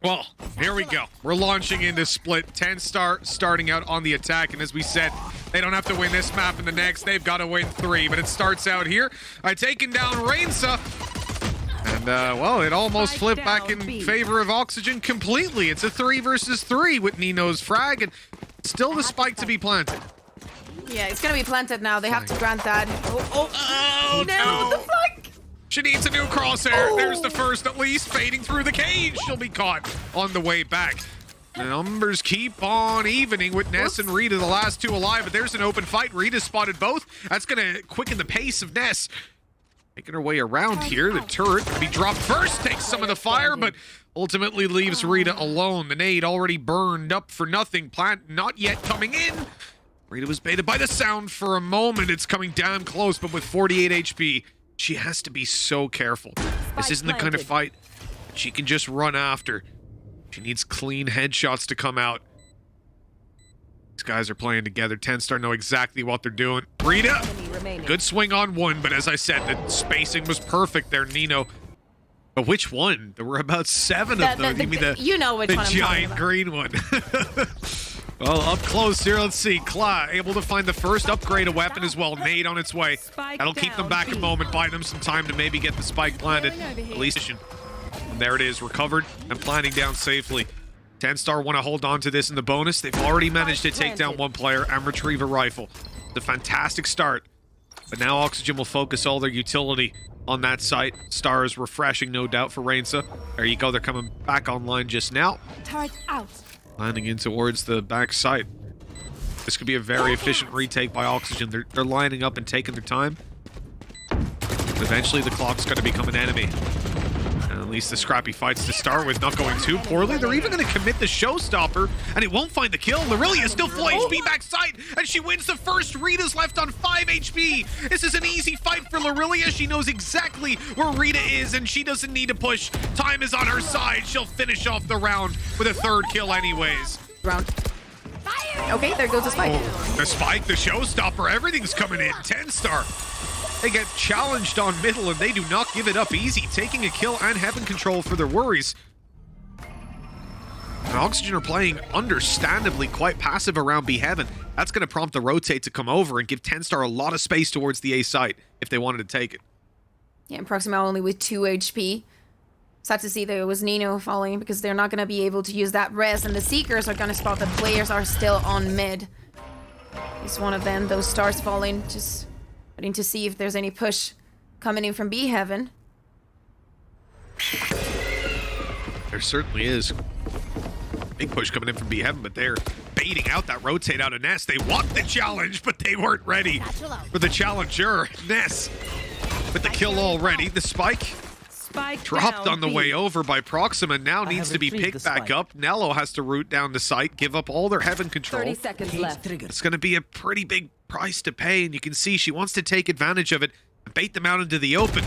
Well, here we go. We're launching into split. TENSTAR starting out on the attack, and as we said, they don't have to win this map and the next. They've got to win 3, but it starts out here by taking down rainssa. And, well, it almost flipped back in favor of Oxxgen completely. It's a 3 versus 3 with Ninou's frag, and still the spike to be planted. Yeah, it's going to be planted now. They have to grant that. Oh, no, the flank! She needs a new crosshair. Oh. There's the first, at least, fading through the cage. She'll be caught on the way back. The numbers keep on evening with Ness and Ritha, the last 2 alive, but there's an open fight. Ritha spotted both. That's going to quicken the pace of Ness. Making her way around here. The turret can be dropped first, takes some of the fire, but ultimately leaves Ritha alone. The nade already burned up for nothing. Plant not yet coming in. Ritha was baited by the sound for a moment. It's coming down close, but with 48 HP, she has to be so careful. This isn't the kind of fight she can just run after. She needs clean headshots to come out. These guys are playing together. TENSTAR know exactly what they're doing. Ritha, good swing on one, but as I said, the spacing was perfect there, Ninou. But which one? There were about 7 of them. You know which one I'm talking giant about. Green one. Well, up close here, let's see. Kla able to find the first, upgrade a weapon as well. Nade on its way. That'll keep them back a moment, buy them some time to maybe get the spike planted. At least, and there it is, recovered and planting down safely. TENSTAR want to hold on to this in the bonus. They've already managed to take down 1 player and retrieve a rifle. It's a fantastic start. But now Oxxgen will focus all their utility on that site. Star is refreshing, no doubt, for rainssa. There you go, they're coming back online just now. Turret out. Landing in towards the back site. This could be a very efficient retake by Oxxgen. They're lining up and taking their time. Eventually the clock's going to become an enemy. And at least the scrappy fights to start with not going too poorly. They're even going to commit the showstopper, and it won't find the kill. LiriLia still full HP backside, and she wins the first. Ritha's left on 5 HP. This is an easy fight for LiriLia. She knows exactly where Ritha is, and she doesn't need to push. Time is on her side. She'll finish off the round with a 3rd kill anyways. Okay, there goes the spike. Oh, the spike, the showstopper, everything's coming in. TENSTAR. They get challenged on middle, and they do not give it up easy, taking a kill and heaven control for their worries. And Oxxgen are playing understandably quite passive around B heaven. That's going to prompt the rotate to come over and give TENSTAR a lot of space towards the A site if they wanted to take it. Yeah, and proxima only with 2 HP. Sad to see that it was Ninou falling because they're not going to be able to use that res, and the Seekers are going to spot that players are still on mid. It's one of them, those stars falling, just waiting to see if there's any push coming in from B heaven. There certainly is. Big push coming in from B heaven, but they're baiting out that rotate out of Ness. They want the challenge, but they weren't ready for the challenger. Ness with the kill already. The spike dropped on the way over by Proxima. Now needs to be picked back up. Nelo has to root down the site, give up all their heaven control. 30 seconds left. It's going to be a pretty big price to pay, and you can see she wants to take advantage of it and bait them out into the open.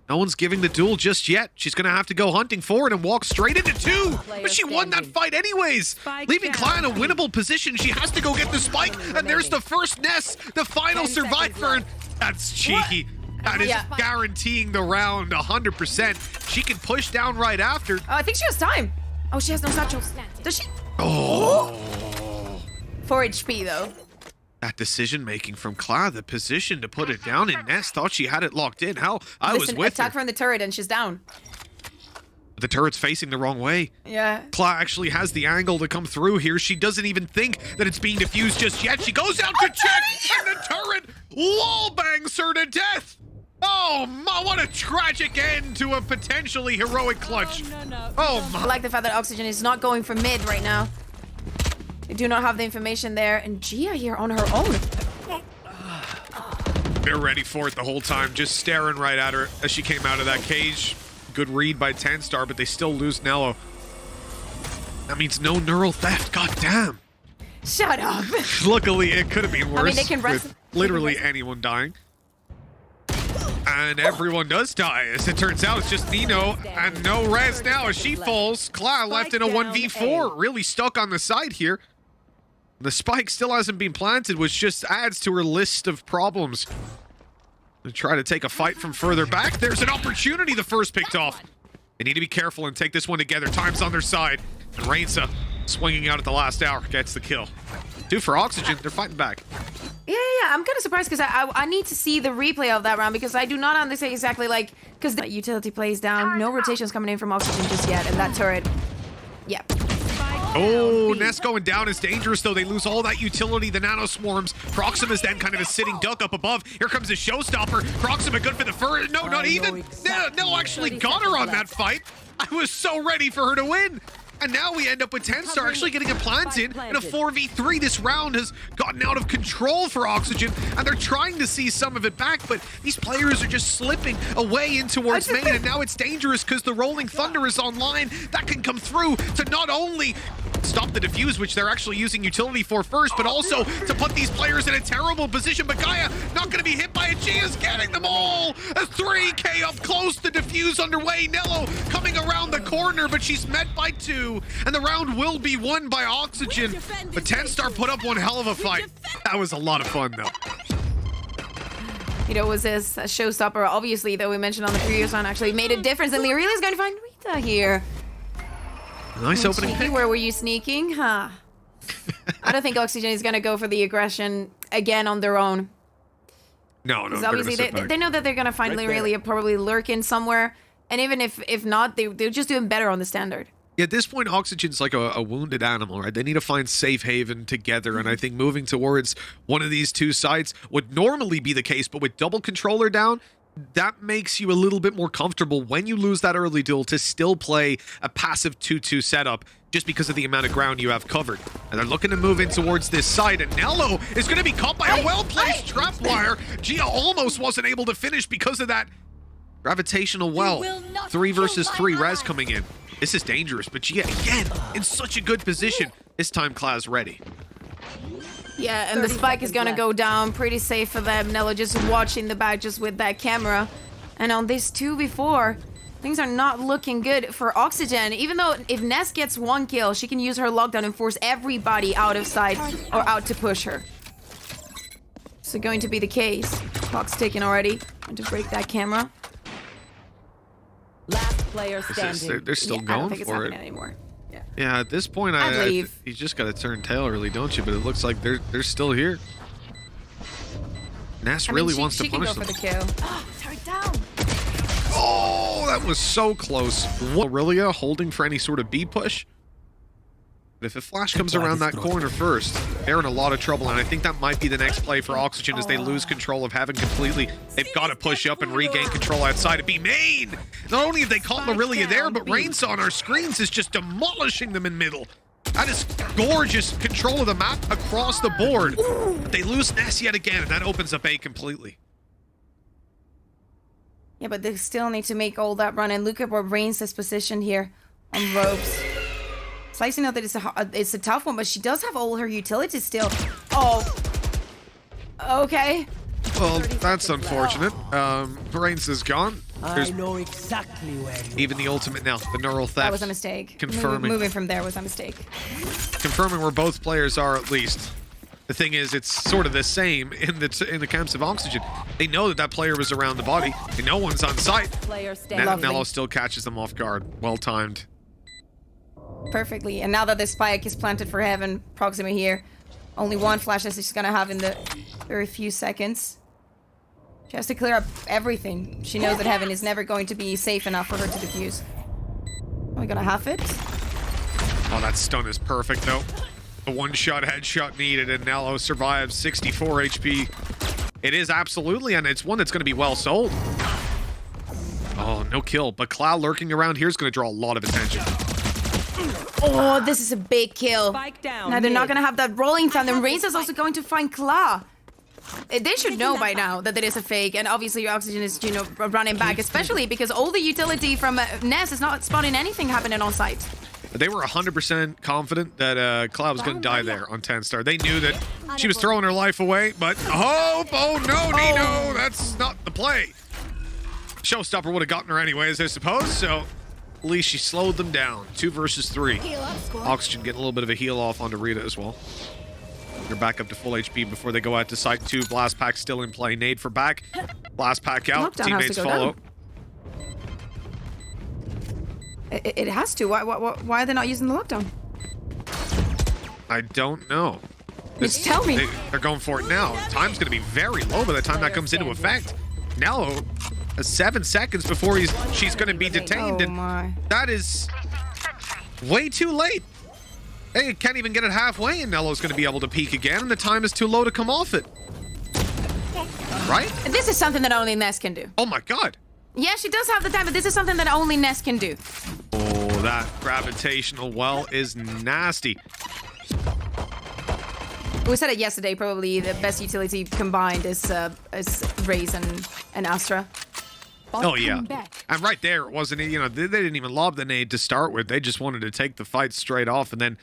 No one's giving the duel just yet. She's going to have to go hunting forward and walk straight into 2. But she won that fight anyways. Leaving Kla in a winnable position. She has to go get the spike, and there's the first Ness, the final survivor. That's cheeky. That is guaranteeing the round 100%. She can push down right after. Oh, I think she has time. Oh, she has no satchels. Does she? Oh. 4 HP, though. That decision-making from Kla, the position to put it down, and Ness thought she had it locked in. Hell, I was with attack her. from the turret, and she's down. The turret's facing the wrong way. Yeah. Kla actually has the angle to come through here. She doesn't even think that it's being diffused just yet. She goes out to check, and the turret wall bangs her to death. Oh, my, what a tragic end to a potentially heroic clutch. Oh, my. I like the fact that Oxxgen is not going for mid right now. They do not have the information there, and Gia here on her own. They're ready for it the whole time, just staring right at her as she came out of that cage. Good read by TENSTAR, but they still lose Nelo. That means no neural theft, goddamn. Shut up. Luckily, it could have been worse. I mean, they can rest, with literally anyone dying. And everyone does die. As it turns out, it's just Ninou and no res now as she falls. Kla left in a 1v4, really stuck on the side here. The spike still hasn't been planted, which just adds to her list of problems. To try to take a fight from further back. There's an opportunity, the first picked off. They need to be careful and take this one together. Time's on their side. And rainssa, swinging out at the last hour, gets the kill. 2 for Oxxgen. They're fighting back. Yeah. I'm kind of surprised because I need to see the replay of that round because I do not understand exactly, like, because the utility plays down. No rotations coming in from Oxxgen just yet, and that turret, yeah. Oh, Ness going down is dangerous, though. They lose all that utility. The nano swarms. Proxima's then kind of a sitting duck up above. Here comes the showstopper. Proxima good for the first. No, not even. No, actually got her on that fight. I was so ready for her to win. And now we end up with TENSTAR actually getting a plant in a 4v3. This round has gotten out of control for Oxxgen, and they're trying to see some of it back, but these players are just slipping away in towards main, and now it's dangerous because the Rolling Thunder is online. That can come through to not only stop the defuse, which they're actually using utility for first, but also to put these players in a terrible position. But Gaia not going to be hit by it. She is getting them all. A 3K up close. The defuse underway. Nelo coming around the corner, but she's met by 2. And the round will be won by Oxxgen. But TENSTAR put up one hell of a fight. That was a lot of fun, though. You know, it was this showstopper, obviously, that we mentioned on the previous one, actually made a difference. And LiriLia is going to find Ritha here. Nice opening pick. Where were you sneaking? Huh. I don't think Oxxgen is going to go for the aggression again on their own. No. Because obviously they know that they're going to find LiriLia probably lurking somewhere. And even if not, they're just doing better on the standard. Yeah, at this point, Oxygen's like a wounded animal, right? They need to find safe haven together, and I think moving towards one of these 2 sites would normally be the case, but with double controller down, that makes you a little bit more comfortable when you lose that early duel to still play a passive 2-2 setup just because of the amount of ground you have covered. And they're looking to move in towards this side, and Nelo is going to be caught by a well-placed trap wire. Gia almost wasn't able to finish because of that gravitational well. 3 versus 3 res coming in. This is dangerous, but Gia, again, in such a good position. This time, Cla's ready. Yeah, and the spike is going to go down. Pretty safe for them. Nelo just watching the back just with that camera. And on this 2v4, things are not looking good for Oxxgen. Even though if Ness gets 1 kill, she can use her lockdown and force everybody out of sight or out to push her. So going to be the case. Clock's ticking already. Going to break that camera. Last player standing. They're still going I don't think it's for it anymore. Yeah, at this point, you just got to turn tail early, don't you? But it looks like they're still here. Ness really wants to punish them. She can go for the kill. Turn down. Oh, that was so close. LiriLia holding for any sort of B push. But if a flash comes around that corner first, they're in a lot of trouble, and I think that might be the next play for Oxxgen as they lose control of heaven completely. They've got to push up and regain control outside of B main. Not only have they caught LiriLia there, but rainssa on our screens is just demolishing them in middle. That is gorgeous control of the map across the board. But they lose Ness yet again, and that opens up A completely. Yeah, but they still need to make all that run, and look at where rainsa's positioned here on ropes. Sliicyy know that it's a tough one, but she does have all her utilities still. Oh. Okay. Well, that's unfortunate. rainsa's gone. I know exactly where you even the ultimate now, the neural theft. That was a mistake. Confirming. Moving from there was a mistake. Confirming where both players are, at least. The thing is, it's sort of the same in the camps of Oxxgen. They know that player was around the body. They know one's on site. Nelo still catches them off guard. Well timed. Perfectly. And now that the spike is planted for heaven, Proxima here. Only 1 flash that she's gonna have in the very few seconds. She has to clear up everything. She knows that heaven is never going to be safe enough for her to defuse. Are we gonna have it? Oh, that stun is perfect, though. A 1-shot headshot needed, and Nelo survives 64 HP. It is absolutely, and it's one that's going to be well sold. Oh, no kill, but Cloud lurking around here is going to draw a lot of attention. Oh, this is a big kill. down, now they're not going to have that rolling thunder. rainsa's also going to find Claw. They should know by now that it is a fake, and obviously Oxxgen is, you know, running back, especially because all the utility from Ness is not spotting anything happening on site. They were 100% confident that Cloud was going to die there on TENSTAR. They knew that she was throwing her life away, but oh no, Ninou, that's not the play. Showstopper would have gotten her anyways, I suppose, so at least she slowed them down. 2 versus 3. Oxxgen getting a little bit of a heal off onto Ritha as well. They're back up to full HP before they go out to site 2. Blast pack still in play. Nade for back. Blast pack out. Lockdown Teammates follow. It has to. Why are they not using the lockdown? I don't know. Mitch, tell me. They're going for it now. Time's going to be very low by the time that comes into effect. Nelo has 7 seconds before she's going to be detained. Oh my. That is way too late. They can't even get it halfway, and Nelo's going to be able to peek again, and the time is too low to come off it. Right? This is something that only Ness can do. Oh my god. Yeah, she does have the time, but this is something that only Ness can do. Oh, that gravitational well is nasty. We said it yesterday, probably the best utility combined is Raze and Astra. Oh yeah, and right there, it wasn't, you know, they didn't even lob the nade to start with. They just wanted to take the fight straight off and then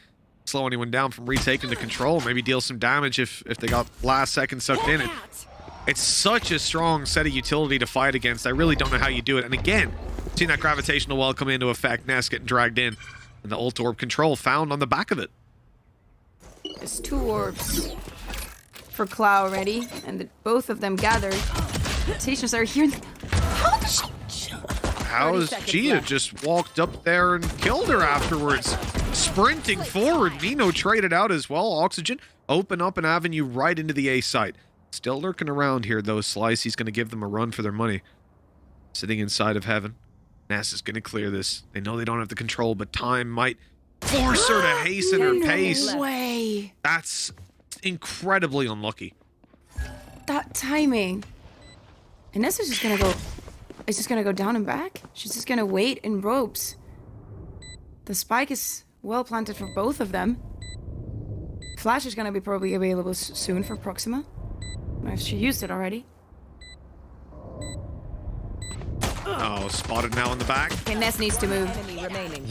slow anyone down from retaking the control, maybe deal some damage if they got last second sucked in. It's such a strong set of utility to fight against. I really don't know how you do it. And again, seeing that gravitational well come into effect, Ness getting dragged in, and the ult orb control found on the back of it. There's 2 orbs for Clow already, and both of them gathered. Mutations are here. How has Gia just walked up there and killed her afterwards? Sprinting forward, Ninou traded out as well. Oxxgen open up an avenue right into the A site. Still lurking around here though. Sliicy's going to give them a run for their money. Sitting inside of heaven. Ness is going to clear this. They know they don't have the control, but time might force her to hasten her pace. No way. That's incredibly unlucky. That timing. And Ness is just gonna go. It's just gonna go down and back. She's just gonna wait in ropes. The spike is well planted for both of them. Flash is gonna be probably available soon for Proxima. I don't know if she used it already. Oh, spotted now in the back. Okay, Ness needs to move.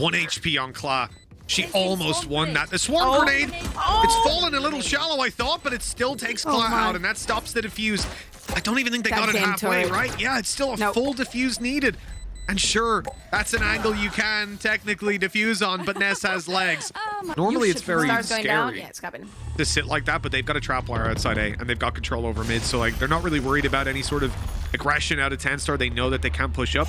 1 HP on Kla. She almost won that. The swarm grenade, it's fallen a little shallow, I thought, but it still takes Kla out, and that stops the defuse. I don't even think they got it halfway, right? Yeah, it's still a full defuse needed. And sure, that's an angle you can technically defuse on, but Ness has legs. Normally it's very scary to sit like that, but they've got a trapwire outside A, and they've got control over mid, so like they're not really worried about any sort of aggression out of TENSTAR. They know that they can't push up.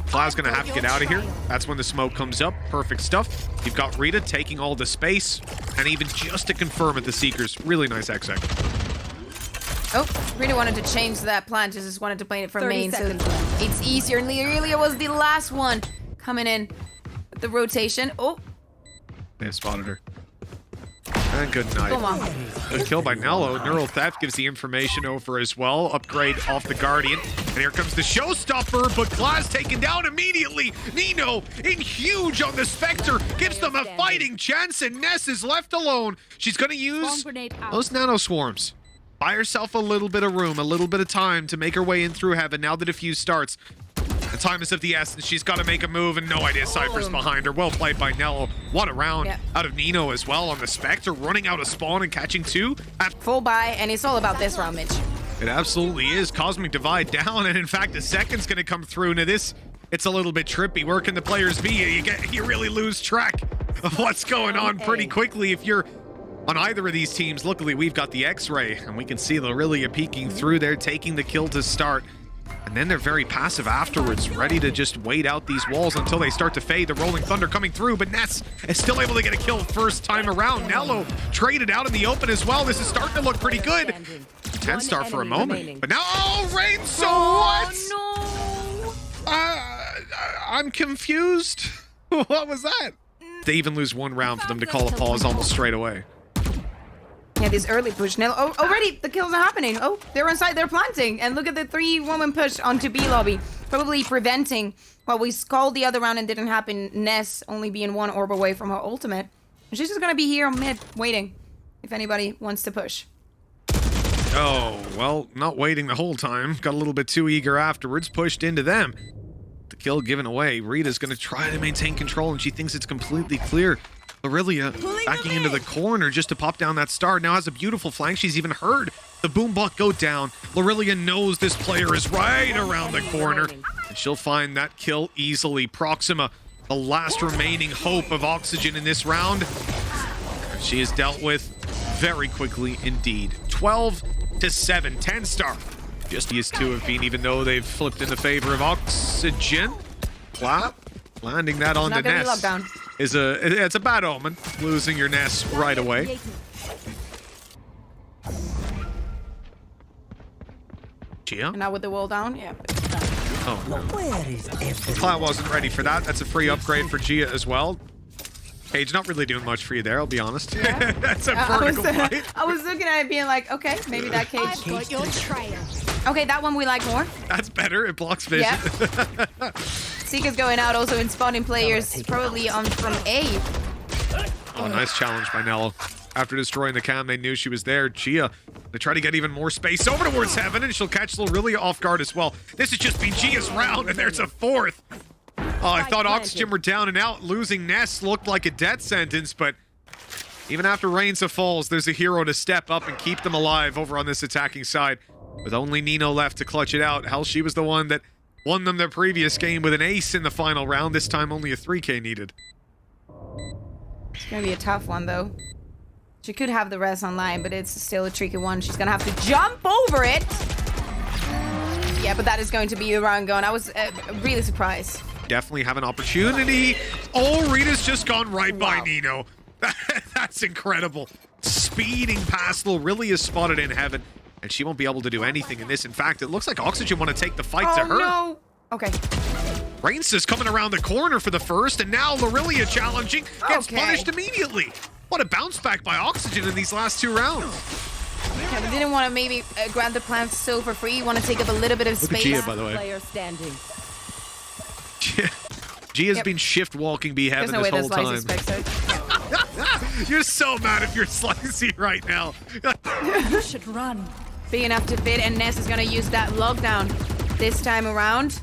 Kla's gonna have to get out of here. That's when the smoke comes up. Perfect stuff. You've got Ritha taking all the space, and even just to confirm at the Seekers, really nice exec. Oh, Ritha wanted to change that plan, just wanted to play it from main, so it's easier. And LiriLia was the last one coming in with the rotation. Oh. They've spotted her. And good night. Come on. Good kill by Nelo. Neural Theft gives the information over as well. Upgrade off the Guardian. And here comes the showstopper, but Kla's taken down immediately. Ninou in huge on the Spectre. Gives them a fighting chance, and Ness is left alone. She's going to use those nano swarms. Buy herself a little bit of room, a little bit of time to make her way in through heaven. Now the defuse starts. The time is of the essence. She's got to make a move, and no idea Cypher's behind her. Well played by Nelo. What a round out of Ninou as well on the Spectre, running out of spawn and catching 2. Full buy, and it's all about this round, Mitch. It absolutely is. Cosmic Divide down, and in fact, a second's going to come through. Now this, it's a little bit trippy. Where can the players be? You really lose track of what's going on pretty quickly if you're on either of these teams. Luckily, we've got the X-Ray, and we can see LiriLia peeking through there, taking the kill to start. And then they're very passive afterwards, ready to just wait out these walls until they start to fade. The Rolling Thunder coming through, but Ness is still able to get a kill first time around. Nelo traded out in the open as well. This is starting to look pretty good. TENSTAR for a moment, but now, rainssa, what? No. I'm confused. What was that? They even lose 1 round for them to call a pause almost straight away. Yeah, this early push. Now, already the kills are happening. Oh, they're inside, they're planting. And look at the 3-woman push onto B lobby. Probably preventing what we called the other round and didn't happen. Ness only being 1 orb away from her ultimate. And she's just gonna be here on mid, waiting if anybody wants to push. Oh, well, not waiting the whole time. Got a little bit too eager afterwards, pushed into them. The kill given away. Ritha's gonna try to maintain control, and she thinks it's completely clear. LiriLia backing into the corner just to pop down that star. Now has a beautiful flank. She's even heard the boombot go down. LiriLia knows this player is right around the corner, and she'll find that kill easily. Proxima, the last remaining hope of Oxxgen in this round. She is dealt with very quickly indeed. 12-7. TENSTAR just these 2 have been, even though they've flipped in the favor of Oxxgen. Clap. Landing that on the Not gonna be Ness lockdown. is it's a bad omen. Losing your Ness right away. Gia? And now with the wall down, yeah. Oh, no. Where is everyone? Cloud wasn't ready for that. That's a free upgrade for Gia as well. Cage not really doing much for you there, I'll be honest. Yeah. That's a vertical fight. I was looking at it being like, okay, maybe that Cage. I've got your trail. Okay, that one we like more. That's better. It blocks vision. Yeah. Synga's going out also in spawning players, probably on from A. Oh, nice challenge by Nelo. After destroying the cam, they knew she was there. Gia, they try to get even more space over towards Heaven, and she'll catch LiriLia off guard as well. This has just been Gia's round, and there's a fourth. Oh, I thought Oxygen were down and out. Losing Ness looked like a death sentence, but even after rainssa falls, there's a hero to step up and keep them alive over on this attacking side. With only Ninou left to clutch it out. Hell, she was the one that won them their previous game with an ace in the final round. This time only a 3K needed. It's gonna be a tough one though. She could have the res online, but it's still a tricky one. She's gonna have to jump over it. Yeah, but that is going to be a round gone. I was really surprised. Definitely have an opportunity. Oh, Rita's just gone right by Ninou. That's incredible. Speeding past LiriLia is spotted in Heaven, and she won't be able to do anything in this. In fact, it looks like Oxygen want to take the fight to her. No. Okay. rainssa coming around the corner for the first, and now LiriLia challenging. Gets punished immediately. What a bounce back by Oxygen in these last 2 rounds. Yeah, we didn't want to maybe grab the plants so for free. You want to take up a little bit of Look at space. Gia, by the way. Player standing. Gia's been shift walking B Heaven There's no this way whole that time. Sliicyy You're so mad if you're Sliicyy right now. You should run. Big enough to fit, and Ness is going to use that lockdown this time around.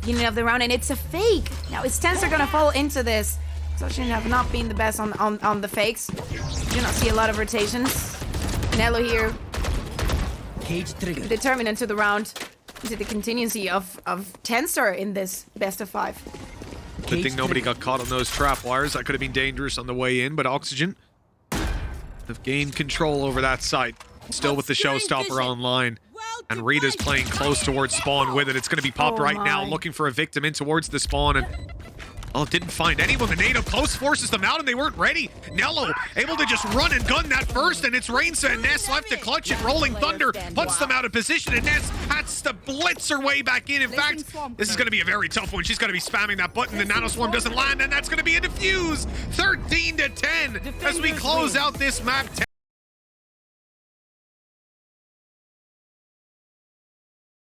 Beginning of the round, and it's a fake. Now, is TENSTAR going to fall into this? Oxygen have not been the best on the fakes. Do not see a lot of rotations. Nelo here, Cage trigger. determined into the round. Is it the contingency of TENSTAR in this best of 5? Good thing nobody got caught on those trap wires. That could have been dangerous on the way in, but Oxygen have gained control over that site. Still with the showstopper online. And Rita's playing close towards spawn with it. It's going to be popped right now, looking for a victim in towards the spawn. And didn't find anyone. The Ninou close forces them out, and they weren't ready. Nelo able to just run and gun that first, and it's rainssa and Ness left to clutch it. Rolling Thunder puts them out of position, and Ness has to blitz her way back in. In fact, this is going to be a very tough one. She's going to be spamming that button. The nanoswarm doesn't land, and that's going to be a defuse. 13-10 as we close out this map.